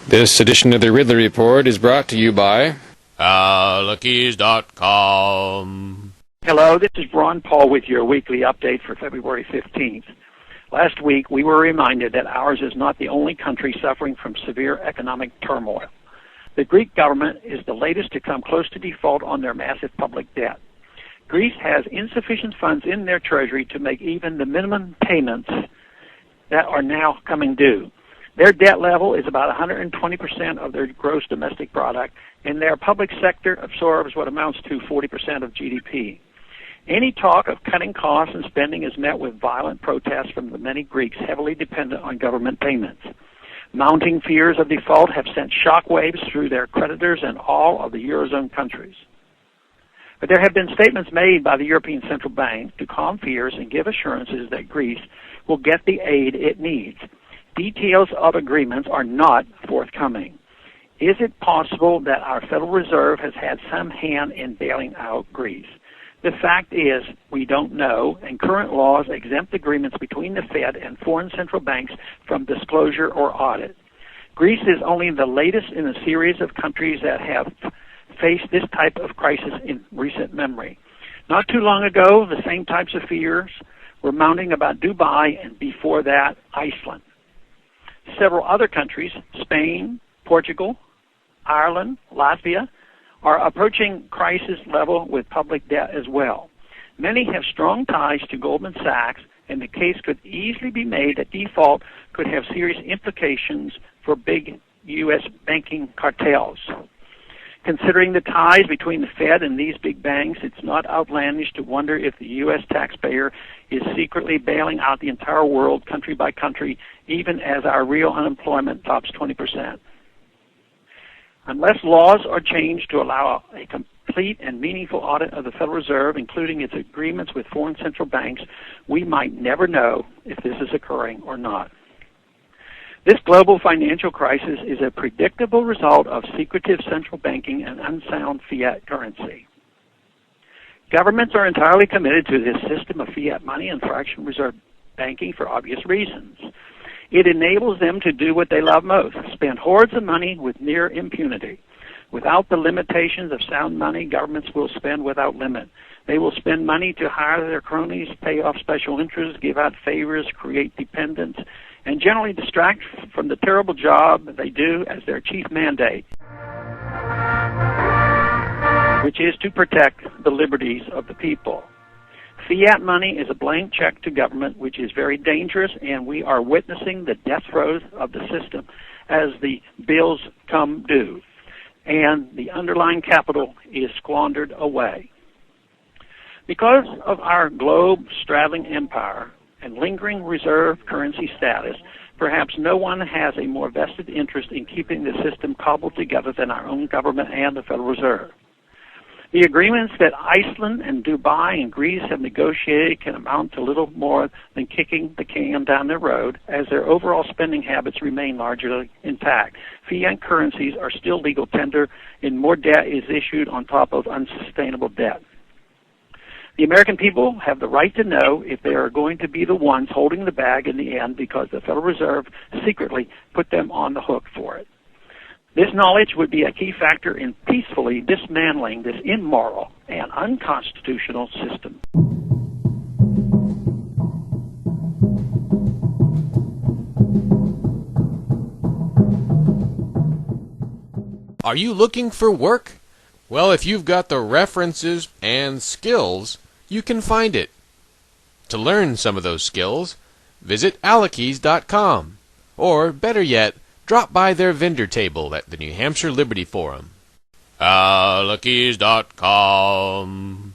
This edition of the Ridley Report is brought to you by Luckies.com. Hello, this is Ron Paul with your weekly update for February 15th. Last week, we were reminded that ours is not the only country suffering from severe economic turmoil. The Greek government is the latest to come close to default on their massive public debt. Greece has insufficient funds in their treasury to make even the minimum payments that are now coming due. Their debt level is about 120% of their gross domestic product, and their public sector absorbs what amounts to 40% of GDP. Any talk of cutting costs and spending is met with violent protests from the many Greeks heavily dependent on government payments. Mounting fears of default have sent shockwaves through their creditors and all of the Eurozone countries. But there have been statements made by the European Central Bank to calm fears and give assurances that Greece will get the aid it needs. Details of agreements are not forthcoming. Is it possible that our Federal Reserve has had some hand in bailing out Greece? The fact is, we don't know, and current laws exempt agreements between the Fed and foreign central banks from disclosure or audit. Greece is only the latest in a series of countries that have faced this type of crisis in recent memory. Not too long ago, the same types of fears were mounting about Dubai, and before that, Iceland. Several other countries, Spain, Portugal, Ireland, Latvia, are approaching crisis level with public debt as well. Many have strong ties to Goldman Sachs, and the case could easily be made that default could have serious implications for big U.S. banking cartels. Considering the ties between the Fed and these big banks, it's not outlandish to wonder if the U.S. taxpayer is secretly bailing out the entire world, country by country, even as our real unemployment tops 20%. Unless laws are changed to allow a complete and meaningful audit of the Federal Reserve, including its agreements with foreign central banks, we might never know if this is occurring or not. This global financial crisis is a predictable result of secretive central banking and unsound fiat currency. Governments are entirely committed to this system of fiat money and fractional reserve banking for obvious reasons. It enables them to do what they love most, spend hordes of money with near impunity. Without the limitations of sound money, governments will spend without limit. They will spend money to hire their cronies, pay off special interests, give out favors, create dependence, and generally distract from the terrible job that they do as their chief mandate, which is to protect the liberties of the people. Fiat money is a blank check to government, which is very dangerous, and we are witnessing the death throes of the system as the bills come due, and the underlying capital is squandered away. Because of our globe-straddling empire and lingering reserve currency status, perhaps no one has a more vested interest in keeping the system cobbled together than our own government and the Federal Reserve. The agreements that Iceland and Dubai and Greece have negotiated can amount to little more than kicking the can down the road, as their overall spending habits remain largely intact. Fiat currencies are still legal tender, and more debt is issued on top of unsustainable debt. The American people have the right to know if they are going to be the ones holding the bag in the end, because the Federal Reserve secretly put them on the hook for it. This knowledge would be a key factor in peacefully dismantling this immoral and unconstitutional system. Are you looking for work? Well, if you've got the references and skills, you can find it. To learn some of those skills, visit Luckies.com, or better yet, drop by their vendor table at the New Hampshire Liberty Forum. Luckies.com.